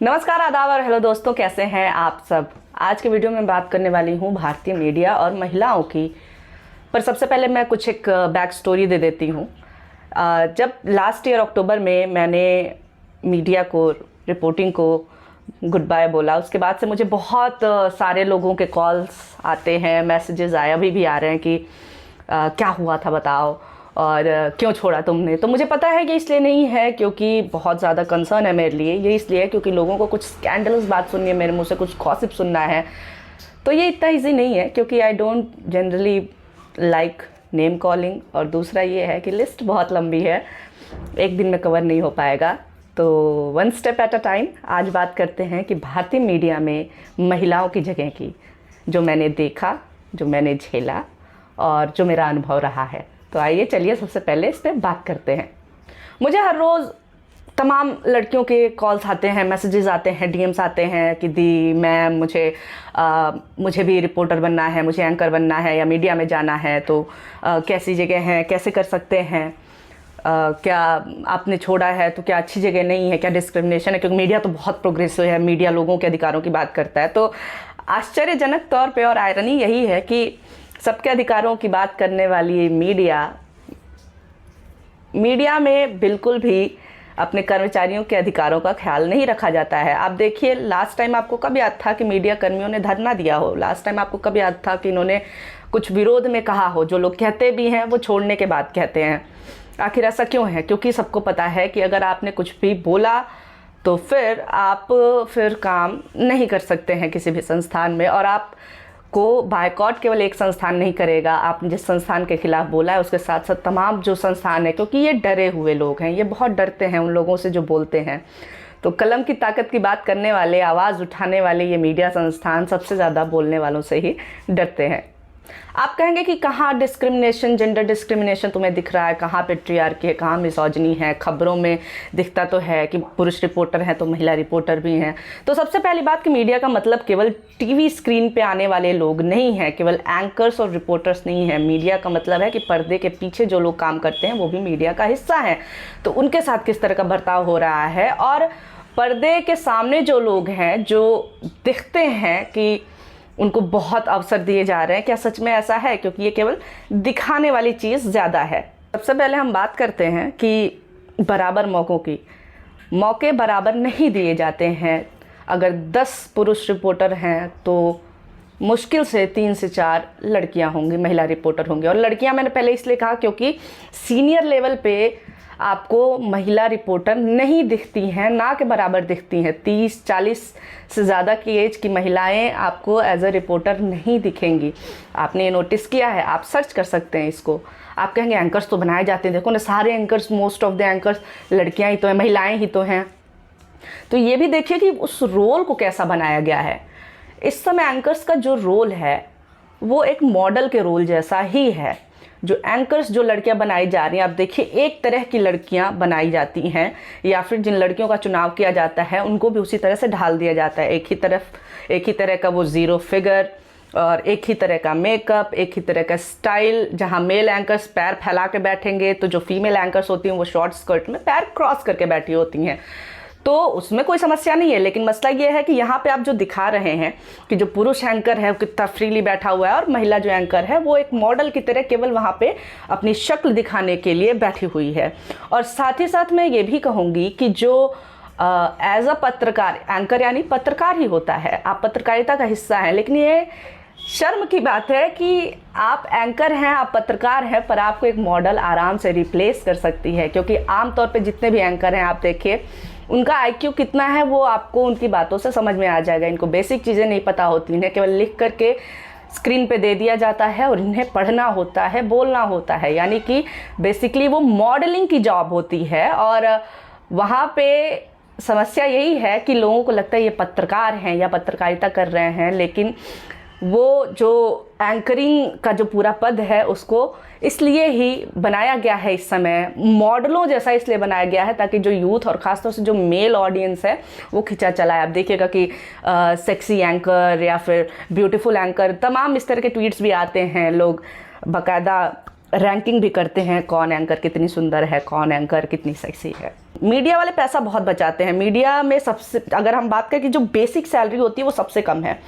नमस्कार, आदाब और हेलो दोस्तों, कैसे हैं आप सब। आज के वीडियो में बात करने वाली हूँ भारतीय मीडिया और महिलाओं की। पर सबसे पहले मैं कुछ एक बैक स्टोरी दे देती हूँ। जब लास्ट ईयर अक्टूबर में मैंने मीडिया को, रिपोर्टिंग को गुड बाय बोला, उसके बाद से मुझे बहुत सारे लोगों के कॉल्स आते हैं, मैसेजेस आए, अभी भी आ रहे हैं कि क्या हुआ था बताओ और क्यों छोड़ा तुमने। तो मुझे पता है कि इसलिए नहीं है क्योंकि बहुत ज़्यादा कंसर्न है मेरे लिए, ये इसलिए है क्योंकि लोगों को कुछ स्कैंडलस बात सुननी है, मेरे मुंह से कुछ गॉसिप सुनना है। तो ये इतना ईजी नहीं है क्योंकि I don't generally like name calling, और दूसरा ये है कि लिस्ट बहुत लंबी है, एक दिन में कवर नहीं हो पाएगा। तो one step at a time आज बात करते हैं कि भारतीय मीडिया में महिलाओं की जगह की, जो मैंने देखा, जो मैंने झेला और जो मेरा अनुभव रहा है। तो आइए चलिए सबसे पहले इस पर बात करते हैं। मुझे हर रोज़ तमाम लड़कियों के कॉल्स आते हैं, मैसेजेस आते हैं, डीएम्स आते हैं कि दी मैम मुझे भी रिपोर्टर बनना है, मुझे एंकर बनना है या मीडिया में जाना है, तो कैसी जगह है, कैसे कर सकते हैं, क्या आपने छोड़ा है तो क्या अच्छी जगह नहीं है, क्या डिस्क्रिमिनेशन है, क्योंकि मीडिया तो बहुत प्रोग्रेसिव है, मीडिया लोगों के अधिकारों की बात करता है। तो आश्चर्यजनक तौर पे और आयरनी यही है कि सबके अधिकारों की बात करने वाली मीडिया में बिल्कुल भी अपने कर्मचारियों के अधिकारों का ख्याल नहीं रखा जाता है। आप देखिए, लास्ट टाइम आपको कब याद था कि मीडिया कर्मियों ने धरना दिया हो? लास्ट टाइम आपको कब याद था कि इन्होंने कुछ विरोध में कहा हो? जो लोग कहते भी हैं वो छोड़ने के बाद कहते हैं। आखिर ऐसा क्यों है? क्योंकि सबको पता है कि अगर आपने कुछ भी बोला तो आप काम नहीं कर सकते हैं किसी भी संस्थान में, और आप को बायकॉट केवल एक संस्थान नहीं करेगा। आपने जिस संस्थान के खिलाफ बोला है उसके साथ साथ तमाम जो संस्थान है, क्योंकि ये डरे हुए लोग हैं, ये बहुत डरते हैं उन लोगों से जो बोलते हैं। तो कलम की ताकत की बात करने वाले, आवाज़ उठाने वाले ये मीडिया संस्थान सबसे ज़्यादा बोलने वालों से ही डरते हैं। आप कहेंगे कि कहाँ डिस्क्रिमिनेशन, जेंडर डिस्क्रिमिनेशन तुम्हें दिख रहा है, कहाँ पेट्रियार्की है, कहाँ मिसोजिनी है? खबरों में दिखता तो है कि पुरुष रिपोर्टर हैं तो महिला रिपोर्टर भी हैं। तो सबसे पहली बात कि मीडिया का मतलब केवल टीवी स्क्रीन पे आने वाले लोग नहीं हैं, केवल एंकर्स और रिपोर्टर्स नहीं हैं। मीडिया का मतलब है कि पर्दे के पीछे जो लोग काम करते हैं वो भी मीडिया का हिस्सा हैं। तो उनके साथ किस तरह का बर्ताव हो रहा है, और पर्दे के सामने जो लोग हैं, जो दिखते हैं कि उनको बहुत अवसर दिए जा रहे हैं, क्या सच में ऐसा है? क्योंकि ये केवल दिखाने वाली चीज़ ज़्यादा है। सबसे पहले हम बात करते हैं कि बराबर मौक़ों की। मौके बराबर नहीं दिए जाते हैं। अगर 10 पुरुष रिपोर्टर हैं तो मुश्किल से 3 से 4 लड़कियां होंगी, महिला रिपोर्टर होंगी। और लड़कियां मैंने पहले इसलिए कहा क्योंकि सीनियर लेवल पे आपको महिला रिपोर्टर नहीं दिखती हैं, ना के बराबर दिखती हैं। 30-40 से ज़्यादा की एज की महिलाएं आपको एज अ रिपोर्टर नहीं दिखेंगी। आपने ये नोटिस किया है? आप सर्च कर सकते हैं इसको। आप कहेंगे एंकर्स तो बनाए जाते हैं, देखो ना सारे anchors, most of the anchors लड़कियां ही तो हैं, महिलाएं ही तो हैं। तो ये भी देखिए कि उस रोल को कैसा बनाया गया है। इस समय एंकर्स का जो रोल है वो एक मॉडल के रोल जैसा ही है। जो एंकर्स, जो लड़कियां बनाई जा रही हैं, आप देखिए एक तरह की लड़कियां बनाई जाती हैं, या फिर जिन लड़कियों का चुनाव किया जाता है उनको भी उसी तरह से ढाल दिया जाता है। एक ही तरह का वो ज़ीरो फिगर, और एक ही तरह का मेकअप, एक ही तरह का स्टाइल। जहां मेल एंकर्स पैर फैला के बैठेंगे तो जो फीमेल एंकर्स होती हैं वो शॉर्ट स्कर्ट में पैर क्रॉस करके बैठी होती हैं। तो उसमें कोई समस्या नहीं है, लेकिन मसला ये है कि यहाँ पे आप जो दिखा रहे हैं कि जो पुरुष एंकर है वो कितना फ्रीली बैठा हुआ है, और महिला जो एंकर है वो एक मॉडल की तरह केवल वहाँ पे अपनी शक्ल दिखाने के लिए बैठी हुई है। और साथ ही साथ मैं ये भी कहूँगी कि जो एज अ पत्रकार, एंकर यानी पत्रकार ही होता है, आप पत्रकारिता का हिस्सा हैं, लेकिन ये शर्म की बात है कि आप एंकर हैं, आप पत्रकार हैं, पर आपको एक मॉडल आराम से रिप्लेस कर सकती है। क्योंकि आमतौर पे जितने भी एंकर हैं आप देखिए उनका IQ कितना है वो आपको उनकी बातों से समझ में आ जाएगा। इनको बेसिक चीज़ें नहीं पता होती, इन्हें केवल लिख करके स्क्रीन पे दे दिया जाता है और इन्हें पढ़ना होता है, बोलना होता है। यानी कि बेसिकली वो मॉडलिंग की जॉब होती है। और वहाँ पे समस्या यही है कि लोगों को लगता है ये पत्रकार हैं या पत्रकारिता कर रहे हैं, लेकिन वो जो एंकरिंग का जो पूरा पद है उसको इसलिए ही बनाया गया है इस समय मॉडलों जैसा, इसलिए बनाया गया है ताकि जो यूथ और ख़ासतौर से जो मेल ऑडियंस है वो खिंचा चला है। आप देखिएगा कि सेक्सी एंकर या फिर ब्यूटीफुल एंकर, तमाम इस तरह के ट्वीट्स भी आते हैं। लोग बाकायदा रैंकिंग भी करते हैं, कौन एंकर कितनी सुंदर है, कौन एंकर कितनी सेक्सी है। मीडिया वाले पैसा बहुत बचाते हैं। मीडिया में सबसे, अगर हम बात करें कि जो बेसिक सैलरी होती है वो सबसे कम है।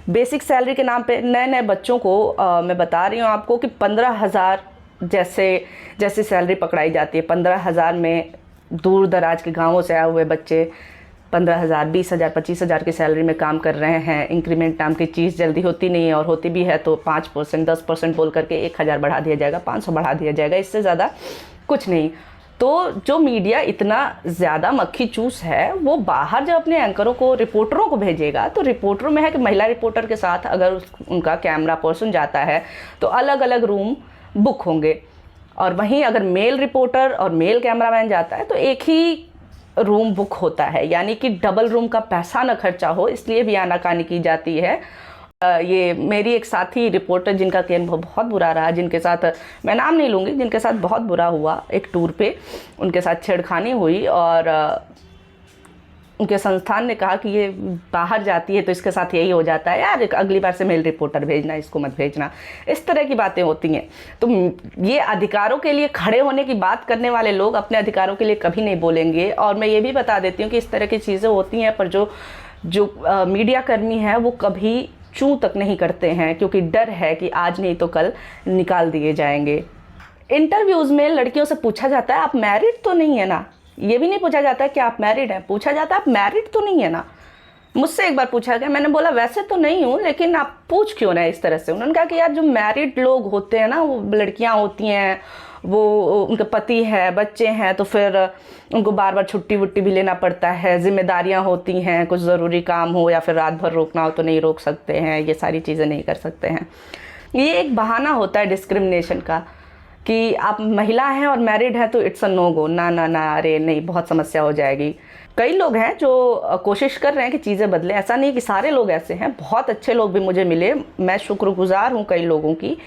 बेसिक सैलरी के नाम पे नए नए बच्चों को मैं बता रही हूँ आपको कि 15,000 जैसे सैलरी पकड़ाई जाती है। 15,000 में दूर दराज के गाँवों से आए हुए बच्चे 15,000, 20,000, 25,000 की सैलरी में काम कर रहे हैं। इंक्रीमेंट नाम की चीज़ जल्दी होती नहीं है, और होती भी है तो 5%, 10% बोल करके 1,000 बढ़ा दिया जाएगा, 500 बढ़ा दिया जाएगा, इससे ज़्यादा कुछ नहीं। तो जो मीडिया इतना ज़्यादा मक्खी चूस है, वो बाहर जब अपने एंकरों को, रिपोर्टरों को भेजेगा, तो रिपोर्टरों में है कि महिला रिपोर्टर के साथ अगर उनका कैमरा पर्सन जाता है तो अलग अलग रूम बुक होंगे, और वहीं अगर मेल रिपोर्टर और मेल कैमरामैन जाता है तो एक ही रूम बुक होता है। यानी कि डबल रूम का पैसा न खर्चा हो, इसलिए भी आनाकानी की जाती है। ये मेरी एक साथी रिपोर्टर जिनका कि अनुभव बहुत बुरा रहा, जिनके साथ मैं नाम नहीं लूँगी, जिनके साथ बहुत बुरा हुआ एक टूर पे, उनके साथ छेड़खानी हुई, और उनके संस्थान ने कहा कि ये बाहर जाती है तो इसके साथ यही हो जाता है, यार अगली बार से मेल रिपोर्टर भेजना, इसको मत भेजना। इस तरह की बातें होती हैं। तो ये अधिकारों के लिए खड़े होने की बात करने वाले लोग अपने अधिकारों के लिए कभी नहीं बोलेंगे। और मैं ये भी बता देती हूँ कि इस तरह की चीज़ें होती हैं, पर जो मीडिया कर्मी हैं वो कभी चूं तक नहीं करते हैं, क्योंकि डर है कि आज नहीं तो कल निकाल दिए जाएंगे। इंटरव्यूज़ में लड़कियों से पूछा जाता है आप मैरिड तो नहीं है ना, ये भी नहीं पूछा जाता है कि आप मैरिड हैं, पूछा जाता है आप मैरिड तो नहीं है ना। मुझसे एक बार पूछा गया, मैंने बोला वैसे तो नहीं हूँ, लेकिन आप पूछ क्यों ना इस तरह से। उन्होंने कहा कि यार जो मैरिड लोग होते हैं ना, वो लड़कियाँ होती हैं, वो उनके पति है, बच्चे हैं, तो फिर उनको बार बार छुट्टी वुट्टी भी लेना पड़ता है, जिम्मेदारियां होती हैं, कुछ ज़रूरी काम हो या फिर रात भर रोकना हो तो नहीं रोक सकते हैं, ये सारी चीज़ें नहीं कर सकते हैं। ये एक बहाना होता है डिस्क्रिमिनेशन का कि आप महिला हैं और मैरिड हैं तो इट्स अ नो गो, ना ना ना, अरे नहीं, बहुत समस्या हो जाएगी। कई लोग हैं जो कोशिश कर रहे हैं कि चीज़ें बदलें। ऐसा नहीं कि सारे लोग ऐसे हैं, बहुत अच्छे लोग भी मुझे मिले। मैं शुक्रगुजार हूँ कई लोगों की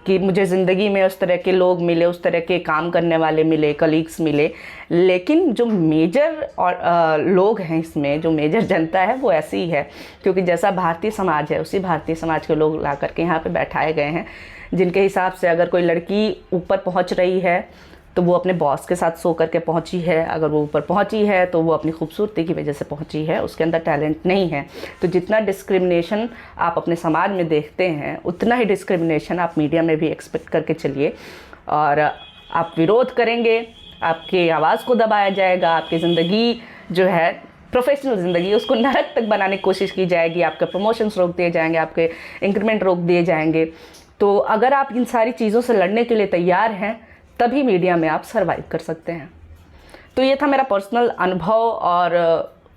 कि मुझे ज़िंदगी में उस तरह के लोग मिले, उस तरह के काम करने वाले मिले, कलीग्स मिले। लेकिन जो मेजर और लोग हैं इसमें, जो मेजर जनता है वो ऐसी ही है, क्योंकि जैसा भारतीय समाज है उसी भारतीय समाज के लोग ला करके यहाँ पे बैठाए गए हैं, जिनके हिसाब से अगर कोई लड़की ऊपर पहुँच रही है तो वो अपने बॉस के साथ सो करके पहुंची है, अगर वो ऊपर पहुंची है तो वो अपनी खूबसूरती की वजह से पहुंची है, उसके अंदर टैलेंट नहीं है। तो जितना डिस्क्रिमिनेशन आप अपने समाज में देखते हैं, उतना ही डिस्क्रिमिनेशन आप मीडिया में भी एक्सपेक्ट करके चलिए। और आप विरोध करेंगे, आपकी आवाज़ को दबाया जाएगा, आपकी ज़िंदगी जो है, प्रोफेशनल ज़िंदगी, उसको नरक तक बनाने की कोशिश की जाएगी, आपके प्रमोशंस रोक दिए जाएंगे, आपके इंक्रीमेंट रोक दिए जाएंगे। तो अगर आप इन सारी चीज़ों से लड़ने के लिए तैयार हैं, तभी मीडिया में आप सर्वाइव कर सकते हैं। तो ये था मेरा पर्सनल अनुभव, और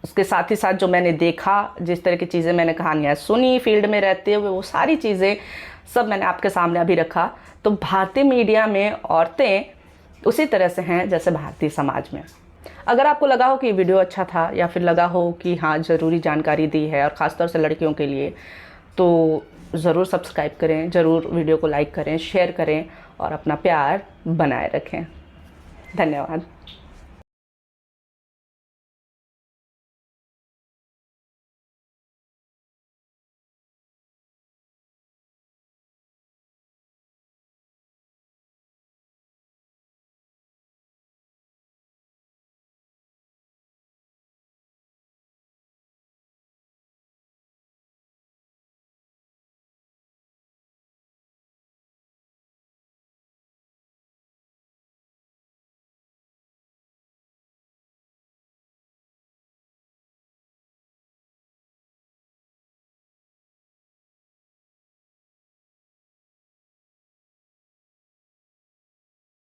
उसके साथ ही साथ जो मैंने देखा, जिस तरह की चीज़ें मैंने कहानियाँ सुनी फील्ड में रहते हुए, वो सारी चीज़ें सब मैंने आपके सामने अभी रखा। तो भारतीय मीडिया में औरतें उसी तरह से हैं जैसे भारतीय समाज में। अगर आपको लगा हो कि ये वीडियो अच्छा था, या फिर लगा हो कि हाँ ज़रूरी जानकारी दी है, और ख़ासतौर से लड़कियों के लिए, तो ज़रूर सब्सक्राइब करें, ज़रूर वीडियो को लाइक करें, शेयर करें, और अपना प्यार बनाए रखें। धन्यवाद।